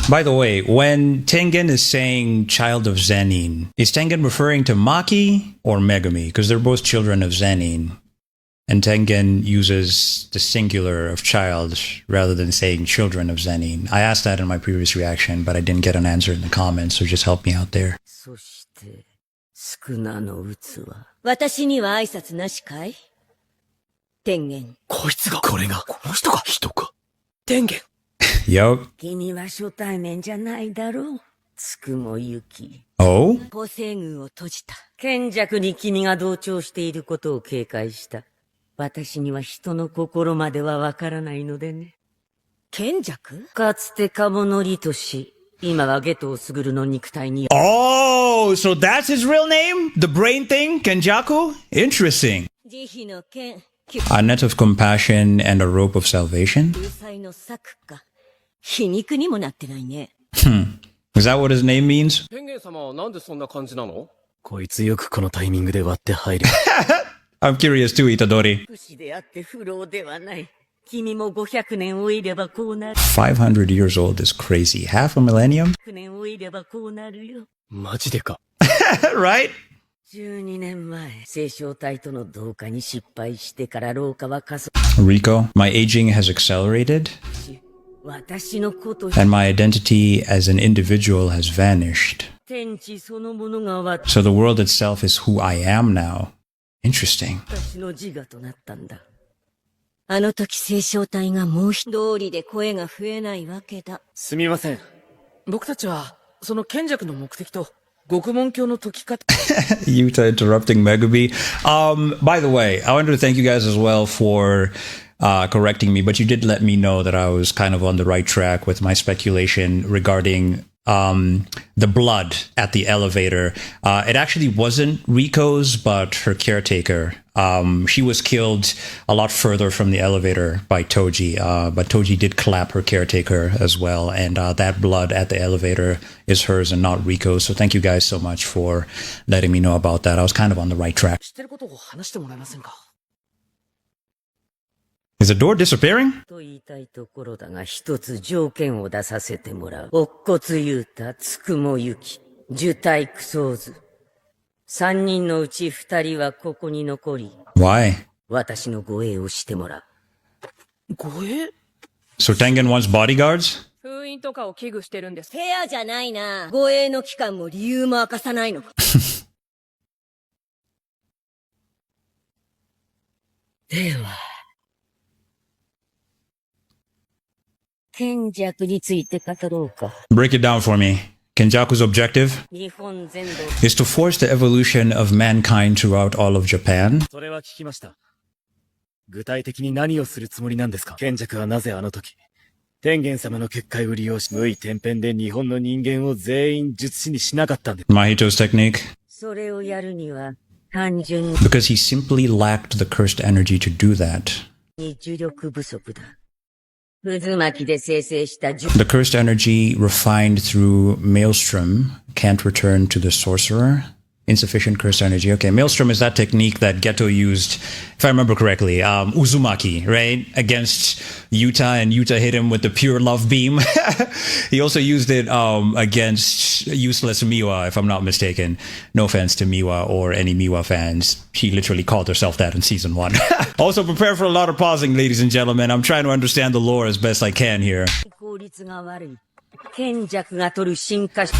By the way, when Tengen is saying child of Zenin, is Tengen referring to Maki or Megumi? Because they're both children of Zenin. And Tengen uses the singular of child rather than saying children of Zenin. I asked that in my previous reaction, but I didn't get an answer in the comments, so just help me out there. Yo. Oh? 私には人の心まではわからないのでね。賢弱？かつて鴨の利とし、今は下等優の肉体に。Oh, so that's his real name? The brain thing? Kenjaku? Interesting. A net of compassion and a rope of salvation? Is that what his name means? I'm curious too, Itadori. 500 years old is crazy. Half a millennium? Right? Rico, my aging has accelerated, and my identity as an individual has vanished. So the world itself is who I am now. Interesting. あの時星漿体がもう一通りで声が増えないわけだ。すみません。僕たちはその賢弱の目的と獄門教の解き方。Yuta interrupting Megumi. By the way, I wanted to thank you guys as well for correcting me, but you did let me know that I was kind of on the right track with my speculation regarding the blood at the elevator. It actually wasn't Riko's, but her caretaker. She was killed a lot further from the elevator by Toji, but Toji did clap her caretaker as well, and that blood at the elevator is hers and not Riko's. So thank you guys so much for letting me know about that. I was kind of on the right track. Is the door disappearing? と言いたいところだが一つ条件を出させてもらう。乙骨雄太、つくもゆき、受体クソーズ。三人のうち二人はここに残り。Why? 私の護衛をしてもらう。護衛？ So Tengen wants bodyguards? 封印とかを危惧してるんです。フェアじゃないな。護衛の期間も理由も明かさないの。では。賢弱について語ろうか。Break it down for me. Kenjaku's objective is to force the evolution of mankind throughout all of Japan. それは聞きました。具体的に何をするつもりなんですか？賢弱はなぜあの時、天元様の結界を利用し、無意天変で日本の人間を全員術師にしなかったんです。Mahito's technique. それをやるには単純に Because he simply lacked the cursed energy to do that. 呪力不足だ。渦巻きで生成した The cursed energy refined through Maelstrom can't return to the sorcerer. Insufficient cursed energy. Okay, Maelstrom is that technique that Geto used, if I remember correctly, Uzumaki, right? Against Yuta, and Yuta hit him with the pure love beam. He also used it against useless Miwa, if I'm not mistaken. No offense to Miwa or any Miwa fans. She literally called herself that in season 1. Also, prepare for a lot of pausing, ladies and gentlemen. I'm trying to understand the lore as best I can here.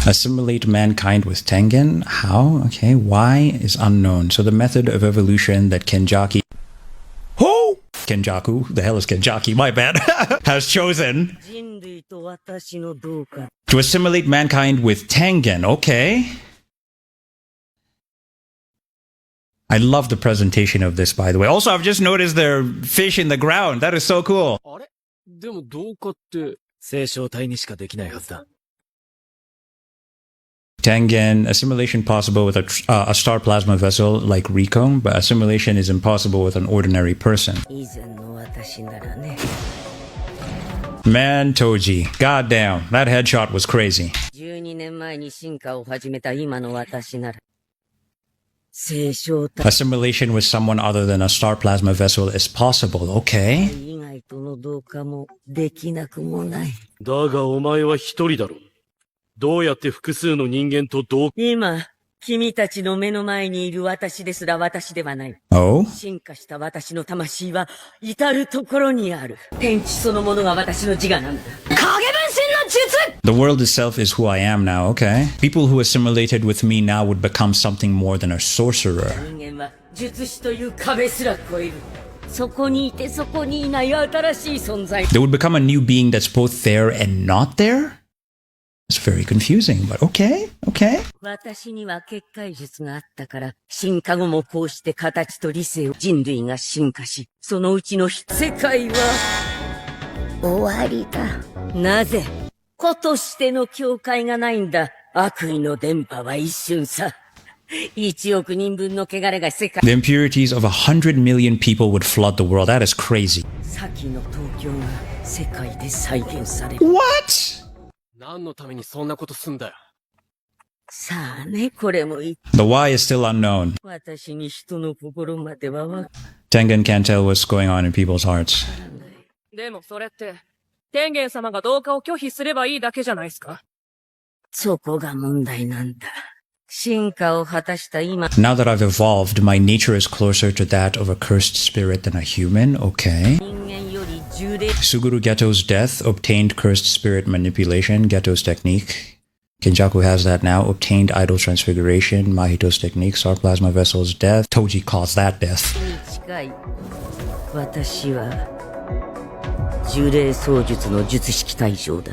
Assimilate mankind with Tengen? How? Okay, why is unknown. So the method of evolution that Kenjaku... Who? Kenjaku? The hell is Kenjaku? My bad. Has chosen to assimilate mankind with Tengen. Okay. I love the presentation of this, by the way. Also, I've just noticed there are fish in the ground. That is so cool. あれ？でも同化って星漿体にしかできないはずだ。Tengen, assimilation possible with a star plasma vessel like Rico, but assimilation is impossible with an ordinary person. Man, Toji. Goddamn, that headshot was crazy. Assimilation with someone other than a star plasma vessel is possible. Okay. との同化もできなくもない。だがお前は一人だろ。どうやって複数の人間と今、君たちの目の前にいる私ですら私ではない。Oh? 進化した私の魂は至るところにある。天地そのものが私の自我なんだ。影分身の術! The world itself is who I am now, okay? People who assimilated with me now would become something more than a sorcerer. 人間は術師という壁すら越える。そこにいてそこにいない新しい存在。They would become a new being that's both there and not there? It's very confusing, but okay, okay. 私には結界術があったから、進化後もこうして形と理性を人類が進化し、そのうちの世界は終わりだ。なぜ子としての境界がないんだ。悪意の電波は一瞬さ。1億人分の汚れが世界。The impurities of 100 million people would flood the world. That is crazy. 先の東京が世界で再現される。What? 何のためにそんなことすんだよ。さあね、これもいい。The why is still unknown. 私に人の心まではわか Tengen can't tell what's going on in people's hearts. でもそれって、天元様が同化を拒否すればいいだけじゃないですか。そこが問題なんだ。進化を果たした今。Now that I've evolved, my nature is closer to that of a cursed spirit than a human, okay? 人間より重霊。 Suguru Geto's death obtained cursed spirit manipulation, Geto's technique. Kenjaku has that now. Obtained idol transfiguration, Mahito's technique. Star Plasma Vessel's death. Toji calls that death. 近い。私は呪霊操術の術式対象だ。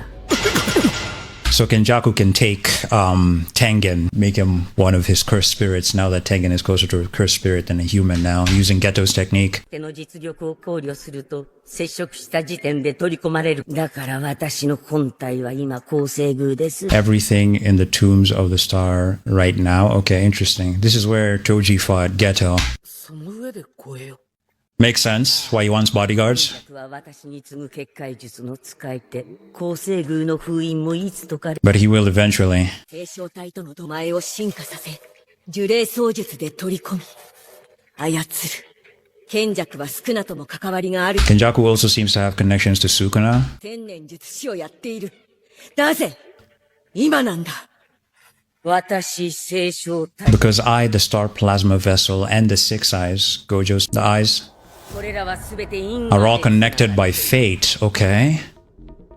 So Kenjaku can take Tengen, make him one of his cursed spirits now that Tengen is closer to a cursed spirit than a human now, using Geto's technique. 手の実力を考慮すると、接触した時点で取り込まれる。だから私の本体は今構成宮です。Everything in the tombs of the star right now. Okay, interesting. This is where Toji fought Geto. その上で超えよ。Makes sense why he wants bodyguards. は私に次ぐ結界術の使い手、構成宮の封印もいつとか。But he will eventually. 継承体との土前を進化させ、呪霊操術で取り込み、操る。賢弱は少なとも関わりがある。Kenjaku also seems to have connections to Sukuna. 天然術師をやっている。なぜ今なんだ。私、聖唱体。 Because I, the star plasma vessel, and the six eyes, Gojo's the eyes, これらはすべて因 are all connected by fate, okay?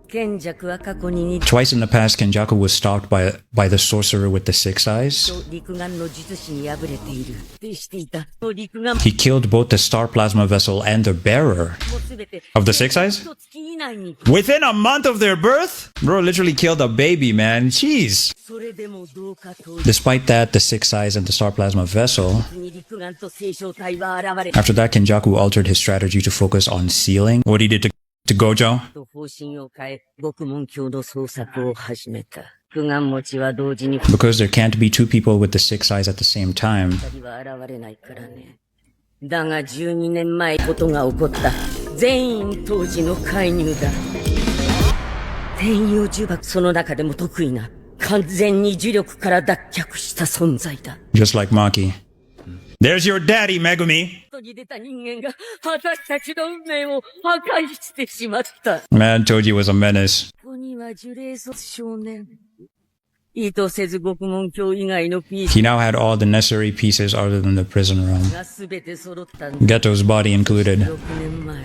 賢弱は過去に Twice in the past, Kenjaku was stopped by the sorcerer with the six eyes. 陸眼の術師に敗れている。ってしていた。陸眼 He killed both the star plasma vessel and the bearer もすべて of the six eyes? 一月以内に。 Within a month of their birth? Bro literally killed a baby, man. Jeez. それでもどうかと。 Despite that, the six eyes and the star plasma vessel. に陸眼と聖唱体は現れ。 After that, Kenjaku altered his strategy to focus on sealing. What he did to Gojo? と方針を変え、獄門教の捜索を始めた。陸眼持ちは同時に Because there can't be two people with the six eyes at the same time. 二人は現れないからね。だが12年前ことが起こった。全員当時の介入だ。天陽呪縛その中でも得意な完全に呪力から脱却した存在だ。 Just like Maki. There's your daddy, Megumi! 外に出た人間が私たちの運命を破壊してしまった。 Man, Toji was a menace. ここには呪霊卒少年。意図せず獄門教以外のピース He now had all the necessary pieces other than the prison realm. が全て揃ったんだ。 Geto's body included. 6年前、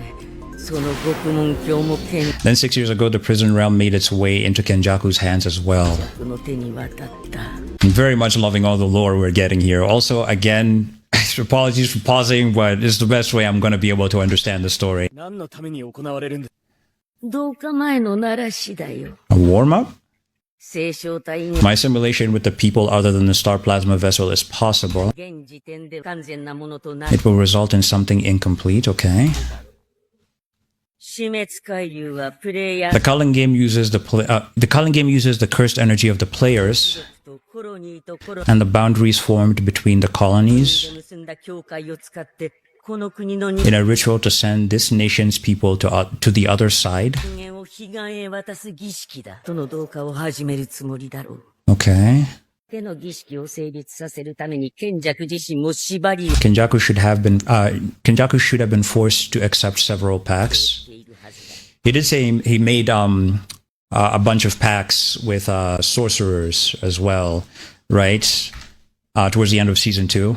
その獄門教も剣 Then 6 years ago, the prison realm made its way into Kenjaku's hands as well. の手に渡った。 I'm very much loving all the lore we're getting here. Also, again, apologies for pausing, but it's the best way I'm going to be able to understand the story. 何のために行われるんだ。同化前の鳴らしだよ。 A warm-up? 聖唱体が My assimilation with the people other than the star plasma vessel is possible. 現時点で完全なものとな It will result in something incomplete, okay? 死滅回流はプレイヤ The ー Culling game uses the Culling game uses the cursed energy of the players とコロニーとコロ and the boundaries formed between the colonies で結んだ教会を使ってこの国の人 in a ritual to send this nation's people to the other side. 間を彼岸へ渡す儀式だ。その同化を始めるつもりだろう。 Okay. ての儀式を成立させるために賢弱自身も縛りを Kenjaku should have been forced to accept several pacts. He did say he made a bunch of pacts with sorcerers as well, right? Towards the end of season 2.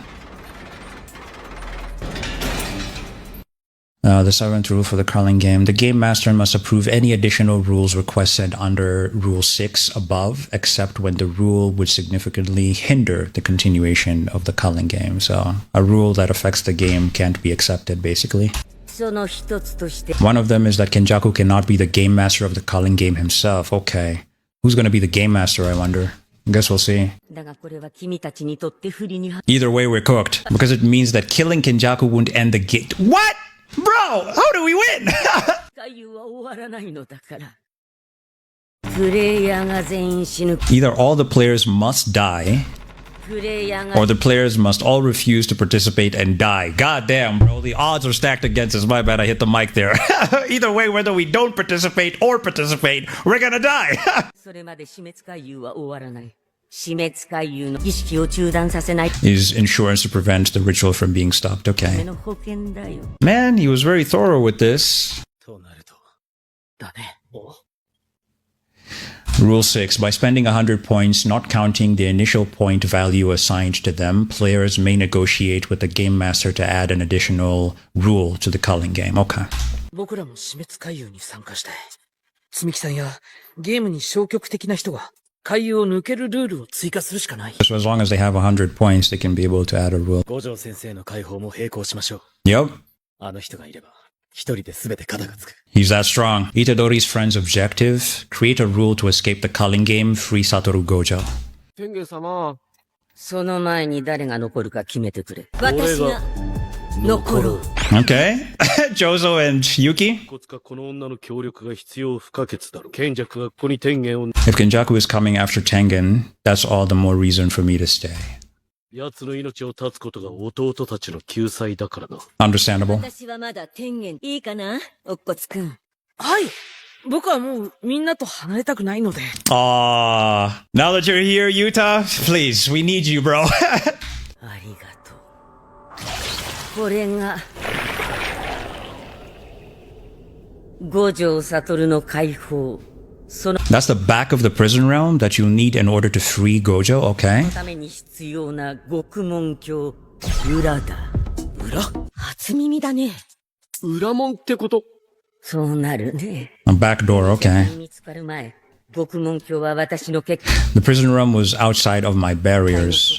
The seventh rule for the Carling game. The game master must approve any additional rules requested under Rule 6 above, except when the rule would significantly hinder the continuation of the Carling game. So, a rule that affects the game can't be accepted, basically. その一つとして One of them is that Kenjaku cannot be the game master of the Carling game himself. Okay. Who's gonna be the game master, I wonder? I guess we'll see. だがこれは君たちにとって不利に Either way, we're cooked. Because it means that killing Kenjaku won't end the game. What? Bro, how do we win? 回遊は終わらないのだから。プレイヤーが全員死ぬ。 Either all the players must die, プレイヤーが or the players must all refuse to participate and die. God damn, bro. The odds are stacked against us. My bad, I hit the mic there. Either way, whether we don't participate or participate, we're gonna die. それまで死滅回遊は終わらない。死滅回遊の儀式を中断させない。 Is insurance to prevent the ritual from being stopped. た Okay. めの保険だよ。 Man, he was very thorough with this. となると。だね。 Rule 6. By spending 100 points, not counting the initial point value assigned to them, players may negotiate with the game master to add an additional rule to the Culling game. Okay. 僕らも死滅回遊に参加したい。積木さんやゲームに消極的な人が回遊を抜けるルールを追加するしかない。 So as long as they have 100 points, they can be able to add a rule. 五条先生の解放も並行しましょう。 Yep. あの人がいれば、一人で全て肩がつく。 He's that strong. Itadori's friend's objective: create a rule to escape the Culling game, free Satoru Gojo. 天元様、その前に誰が残るか決めてくれ。私が残る。 Okay. Jozo and Yuki? いくつかこの女の協力が必要不可欠だろう。賢者がここに天元を、 If Kenjaku is coming after Tengen, that's all the more reason for me to stay. 奴の命を絶つことが弟たちの救済だからな。Understandable. 私はまだ天元いいかなおっこつくん。はい。僕はもうみんなと離れたくないので。 Aww. Now that you're here, Yuta, please, we need you, bro. ありがとう。これが五条悟の解放。その That's the back of the prison realm that you'll need in order to free Gojo, okay? ために必要な獄門鏡裏だ。裏？初耳だね。裏門ってこと？そうなるね。 A back door, okay. 見つかる前、獄門鏡は私の結 The prison realm was outside of my barriers.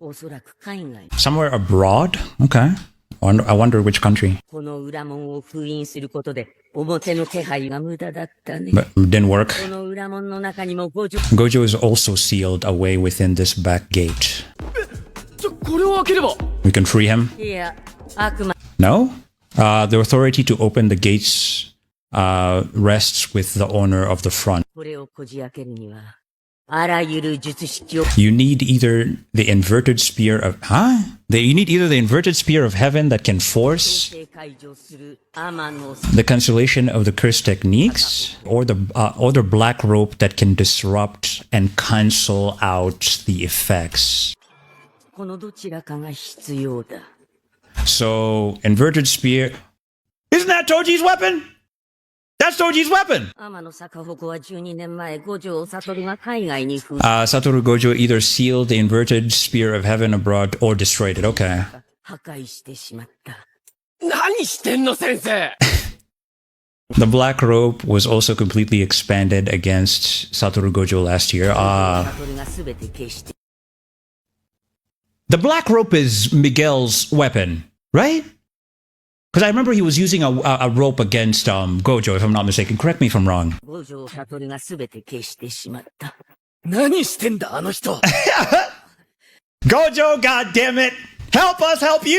おそらく海外。 Somewhere abroad? Okay. I wonder which country. この裏門を封印することで、表の気配が無駄だったね。 But it didn't work. この裏門の中にも五条。 Gojo is also sealed away within this back gate. これを開ければ。 We can free him? いや、悪魔。 No? The authority to open the gates rests with the owner of the front. これをこじ開けるには、あらゆる術式を You need either the inverted spear of... Huh? You need either the inverted spear of heaven that can force 解除する天の the cancellation of the curse techniques, or the black rope that can disrupt and cancel out the effects. このどちらかが必要だ。 So, inverted spear... Isn't that Toji's weapon? That's Toji's weapon! 天の逆鉾は12年前、五条悟が海外に封 Satoru Gojo either sealed the inverted spear of heaven abroad or destroyed it. Okay. 破壊してしまった。何してんの先生。 The black rope was also completely expanded against Satoru Gojo last year. 悟が全て消して。 The black rope is Miguel's weapon, right? Because I remember he was using a rope against Gojo, if I'm not mistaken. Correct me if I'm wrong. 五条悟が全て消してしまった。何してんだあの人。 Gojo, goddammit! Help us help you!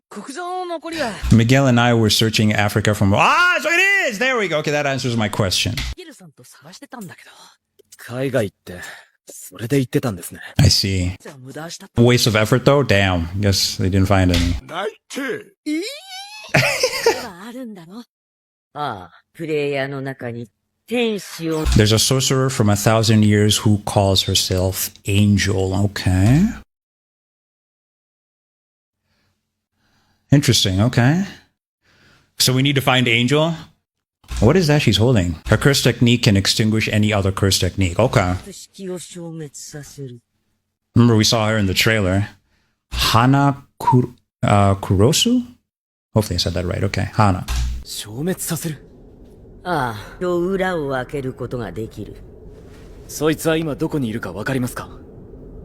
国上の残りは Miguel and I were searching Africa from... so it is! There we go. Okay, that answers my question. ギルさんと探してたんだけど。海外って、それで言ってたんですね。I see. じゃあ無駄した Waste of effort, though? Damn. Guess they didn't find any. ないって。はあるんだろああ、プレイヤーの中に天使を There's a sorcerer from 1,000 years who calls herself Angel. Okay. Interesting. Okay. So we need to find Angel. What is that she's holding? Her curse technique can extinguish any other curse technique. Okay. 式を消滅させる。 Remember we saw her in the trailer. Kurosu? Hopefully I said that right. Okay. Hana. 消滅させる。ああ、裏を開けることができる。そいつは今どこにいるかわかりますか？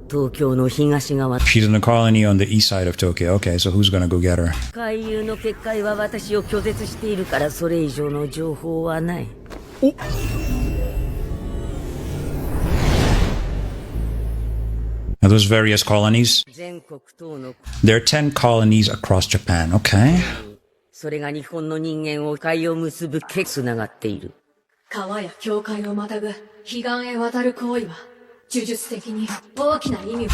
東京の東側。 She's in a colony on the east side of Tokyo. Okay, so who's gonna go get her? 海遊の結界は私を拒絶しているからそれ以上の情報はない。 Now those various colonies. 全国等の There are 10 colonies across Japan. Okay. それが日本の人間を海を結ぶ結つながっている。川や境界をまたぐ彼岸へ渡る行為は呪術的に大きな意味を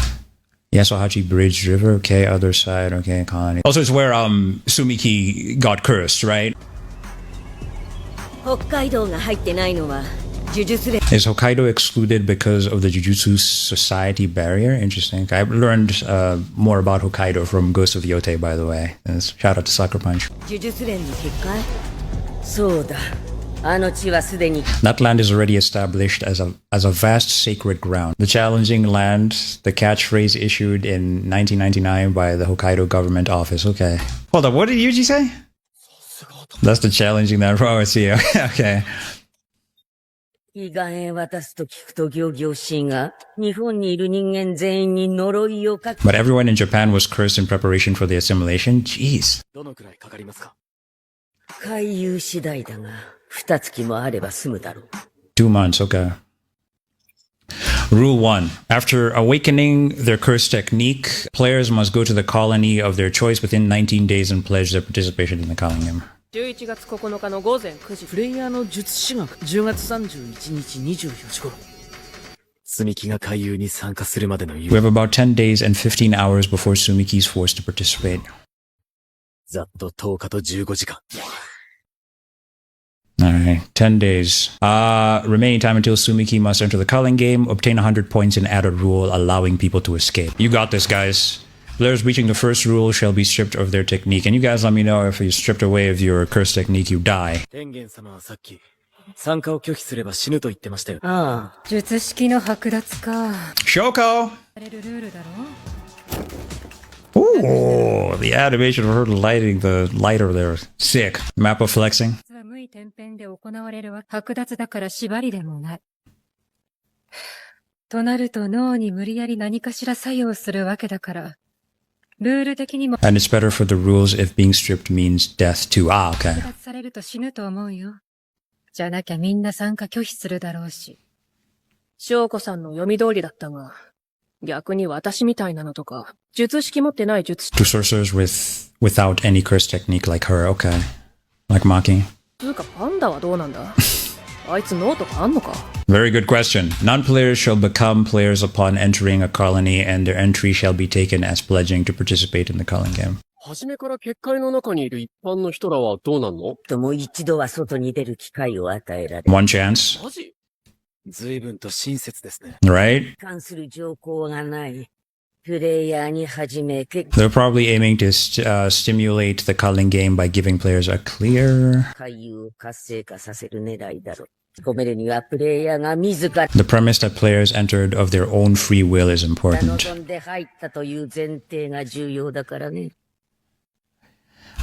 Yasuhachi Bridge River. Okay, other side. Okay, colony. Also, it's where Sumiki got cursed, right? 北海道が入ってないのは呪術連 Is Hokkaido excluded because of the Jujutsu Society barrier? Interesting. I learned more about Hokkaido from Ghost of Yote, by the way. Shout out to Sucker Punch. 呪術連の結界そうだ。あの地はすでに That land is already established as a vast sacred ground. The challenging land, the catchphrase issued in 1999 by the Hokkaido government office. Okay. Hold up, what did Yuji say? That's the challenging land. Oh, I see. Okay. 彼岸へ渡すと聞くと行々しいが、日本にいる人間全員に呪いをかけ But everyone in Japan was cursed in preparation for the assimilation? Jeez. どのくらいかかりますか？海遊次第だが、二月もあれば済むだろう。 2 months, okay. Rule 1. After awakening their curse technique, players must go to the colony of their choice within 19 days and pledge their participation in the calling game. 11月9日の午前9時、プレイヤーの術師学、10月31日24時頃。積み木が海遊に参加するまでの We have about 10 days and 15 hours before Sumiki is forced to participate. ざっと10日と15時間。Alright, 10 days. Remaining time until Sumiki must enter the culling game, obtain 100 points and add a rule allowing people to escape. You got this, guys. Players reaching the first rule shall be stripped of their technique. And you guys let me know if you're stripped away of your curse technique, you die. 天元様はさっき、参加を拒否すれば死ぬと言ってましたよ。ああ、術式の剥奪か Shoko! されるルールだろ Ooh, the animation of her lighting the lighter there. Sick. Map of flexing. 実は無意天変で行われるは剥奪だから縛りでもない。となると脳に無理やり何かしら作用するわけだから、ルール的にも And it's better for the rules if being stripped means death too. Ah, okay. 剥奪されると死ぬと思うよ。じゃなきゃみんな参加拒否するだろうし。翔子さんの読み通りだったが、逆に私みたいなのとか、術式持ってない術師 To sorcerers without any curse technique like her. Okay. Like Maki. つうかパンダはどうなんだあいつ脳とかあんのか Very good question. Non-players shall become players upon entering a colony, and their entry shall be taken as pledging to participate in the culling game. 初めから結界の中にいる一般の人らはどうなんの？とも一度は外に出る機会を与えられ、 One chance, マジ？随分と親切ですね。 right? 関する条項がない。プレイヤーに始めて、 They're probably aiming to stimulate the culling game by giving players a clear... 海遊を活性化させる狙いだろう。込めるにはプレイヤーが自ら The premise that players entered of their own free will is important. 望んで入ったという前提が重要だからね。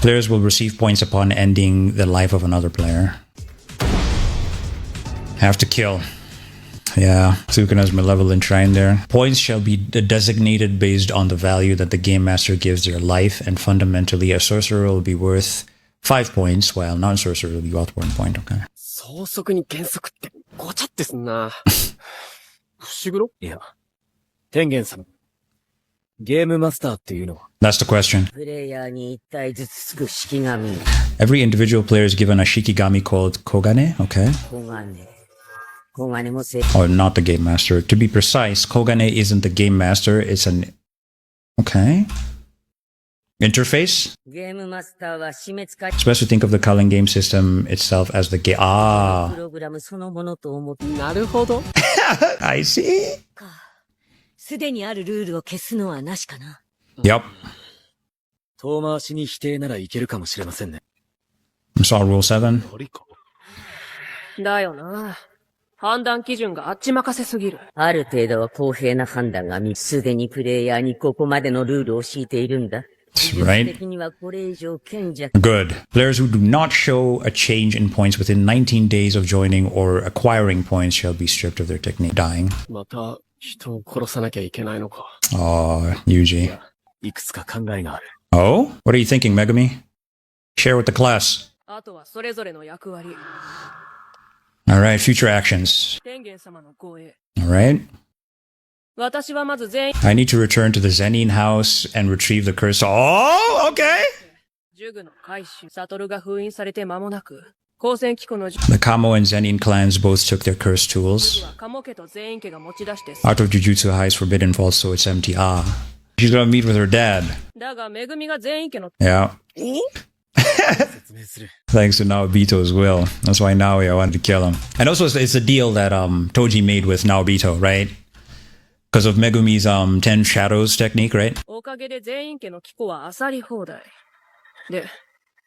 Players will receive points upon ending the life of another player. Have to kill. Yeah, Sukuna's malevolent shrine there. Points shall be designated based on the value that the game master gives their life, and fundamentally a sorcerer will be worth 5 points, while non-sorcerer will be worth 1 point, okay? 相続に原則ってごちゃってすんな。伏黒？いや、天元様。ゲームマスターっていうのは That's the question. プレイヤーに一体ずつつく式紙。 Every individual player is given a shikigami called Kogane, okay? 小金もせ、 Or not the game master. To be precise, Kogane isn't the game master, it's an... Okay. interface. ゲームマスターは締め付か It's best to think of the culling game system itself as the game. プ Ah, ログラムそのものと思って なるほど。 I see. すでにあるルールを消すのはなしかな。 Yep. 遠回しに否定ならいけるかもしれませんね。 Saw Rule 7. ありか。だよな。判断基準があっち任せすぎる。ある程度は公平な判断がすでにプレイヤーにここまでのルールを敷いているんだ。 Right. 的にはこれ以上賢者 Good. Players who do not show a change in points within 19 days of joining or acquiring points shall be stripped of their technique. Dying. また人を殺さなきゃいけないのか。Oh, Yuji. いくつか考えがある。 Oh? What are you thinking, Megami? Share with the class. あとはそれぞれの役割。 Alright, future actions. 天元様の護衛。 Alright. 私はまず全員、 I need to return to the Zenin house and retrieve the curse. Oh, okay. 呪具の回収。サトルが封印されて間もなく、光線機構の呪 The Kamo and Zenin clans both took their cursed 具 tools. はカモ家と全員家が持ち出して、 Art of Jujutsu hides forbidden faults, so it's empty. Ah. She's gonna meet with her dad. だが恵みが全員家の Yeah. 説明する。 Thanks to Naobito's will. That's why Naoya wanted to kill him. And also, it's a deal that Toji made with Naobito, right? Because of Megumi's 10 shadows technique, right? おかげで全員家の機構は漁り放題。で、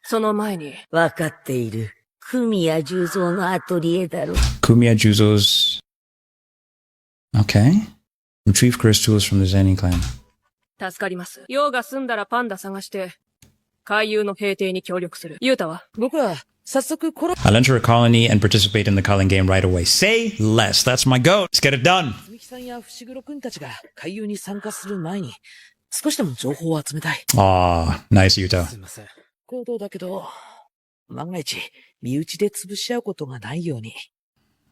その前に、わかっている。組谷重蔵のアトリエだろ。 Kumiya Juzo's... Okay. Retrieve cursed tools from the Zenin clan. 助かります。用が済んだらパンダ探して、海遊の平定に協力する。ユータは僕は、早速殺 I'll enter a colony and participate in the calling game right away. Say less. That's my goat. Let's get it done. つみきさんや伏黒くんたちが海遊に参加する前に、少しでも情報を集めたい。 Aw, nice, Yuta. すいません。行動だけど、万が一、身内で潰し合うことがないように。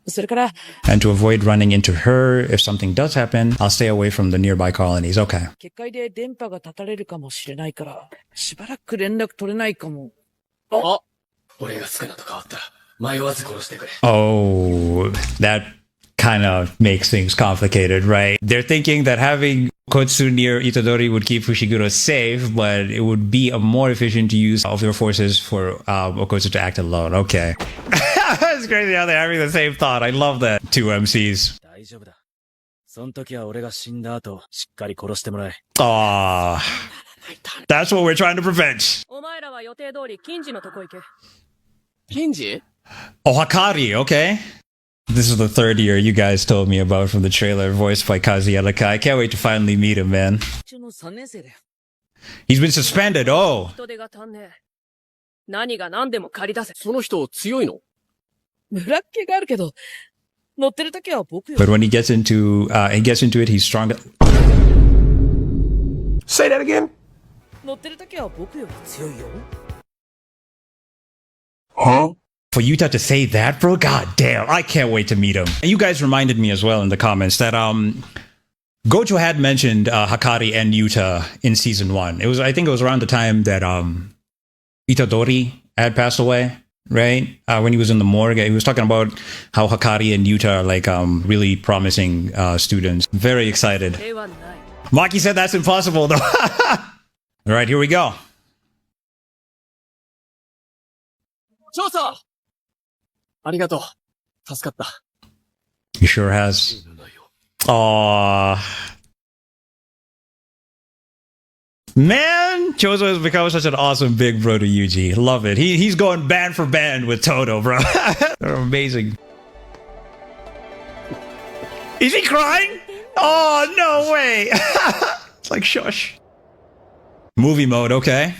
それから、 And to avoid running into her, if something does happen, I'll stay away from the nearby colonies. Okay. 結界で電波が断たれるかもしれないから、しばらく連絡取れないかも。あ、俺がスカナと変わったら迷わず殺してくれ。 Oh, that kind of makes things complicated, right? They're thinking that having Kotsu near Itadori would keep Fushiguro safe, but it would be a more efficient use of their forces for Okotsu to act alone. Okay. It's crazy how they're having the same thought. I love that. Two MCs. 大丈夫だ。その時は俺が死んだ後、しっかり殺してもらえ。 Aw. That's what we're trying to prevent. お前らは予定通り金次のとこ行け。ケンジ Oh, Hakari, okay. This is the third year you guys told me about from the trailer, voiced by Kazuya Lakai. I can't wait to finally meet him, man. 中の3年生だよ。 He's been suspended. Oh. 人手が足んねえ。何が何でも借り出せ。その人強いの？村っ気があるけど、乗ってる時は僕よ。 But when he gets into it, he's stronger. Say that again? 乗ってる時は僕より強いよ。 For Yuta to say that, bro, god damn, I can't wait to meet him. And you guys reminded me as well in the comments that Gojo had mentioned Hakari and Yuta in season 1. I think it was around the time that Itadori had passed away, right? When he was in the morgue, he was talking about how Hakari and Yuta are like really promising students. Very excited. 手はない。 Maki said that's impossible though. All right, here we go. 調査ありがとう。助かった。 He sure has. Aww. Man, Chozo has become such an awesome big bro to Yuji. Love it. He's going band for band with Toto, bro. They're amazing. Is he crying? Oh, no way. It's like shush. Movie mode, okay.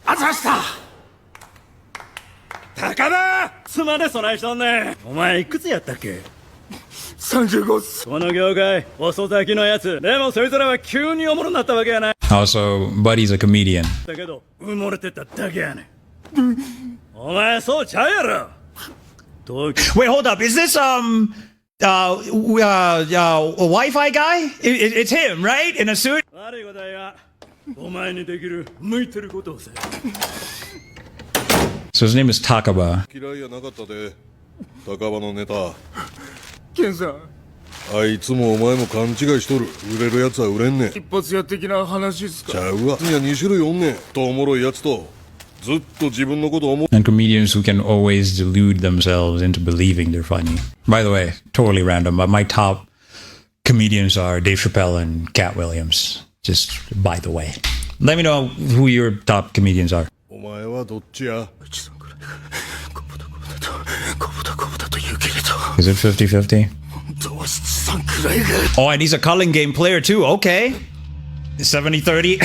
あざした高田すまねそないしとんねんお前いくつやったっけ35っす。この業界遅咲きのやつでもそいつらは急におもろになったわけやない Also, Buddy's a comedian. だけど埋もれてただけやねんお前そうちゃうやろ同期 Wait, hold up. Is this Wi-Fi guy? It's him, right? In a suit? 悪いことはお前にできる向いてることをせ So his name is Takaba. 嫌いやなかったで高場のネタケンさん、あいつもお前も勘違いしとる。売れるやつは売れんねん。一発屋的な話っすか。ちゃうわ。いや2種類おんねん。とおもろいやつと、ずっと自分のこと思う。 And comedians who can always delude themselves into believing they're funny. By the way, totally random, but my top comedians are Dave Chappelle and Cat Williams. Just by the way. Let me know who your top comedians are. お前はどっちや？ Is it 50-50? Oh, and he's a Culling game player too. Okay. 70-30.